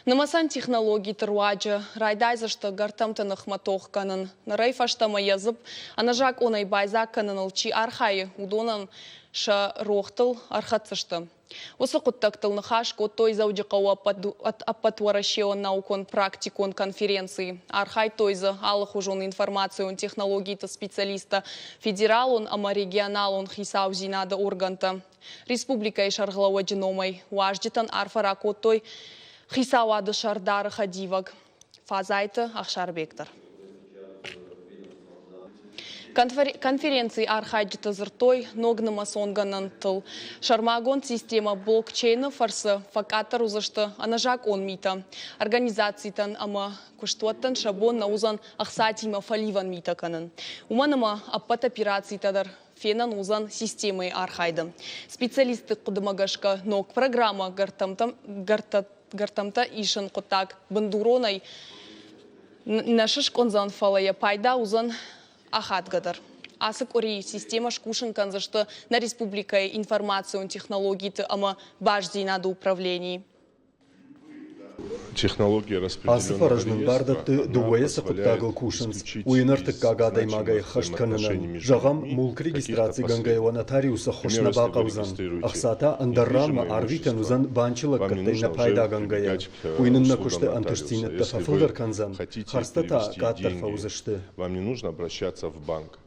Намасан технологий труаджа, райдайзашта гартамтанах матох канан, нарайфаштама язып, анажак онай байзак канан алчи архай удонан ша рохтал архатсашта. Осы құттақтыл нахаш той заудиқауа апатварашеон наукон практикон конференции. Архай тойза алых ужон информацию технологий-то специалиста федералон, ама регионалон хисау зинада органта. Республика и шарглава джиномай. Уаждитан арфарако той хисауады шардары хадиваг. Фазайты Ахшарбектор. Конференции архайджита зыртой ногнама сонганан тыл. Шармагон система блокчейна фарсы факатар узашты анажак он мита. Организациятан ама куштуаттан шабон наузан ахсатима фаливан мита канан. Уманама аппат операциятадар фенан узан системой архайды. Специалисты кудымагашка ног программа гартамта ишен котак бандуронай нашыш конзан фалая пайда узан Ахат гадар. Асык ори система шкушен канзашты на республика информацию технологии ама бажди надо управлений. Технология распределенного реестра позволяет исключить из Магай взаимоотношений между людьми каких-то посредников. Ахсата андаррама арвитен узан банчылык кыттайна пайда гангая. Уйнынна кушты антыштинетті фафылдар канзан. Харстата каттар фаузышты. Вам не нужно обращаться в банк.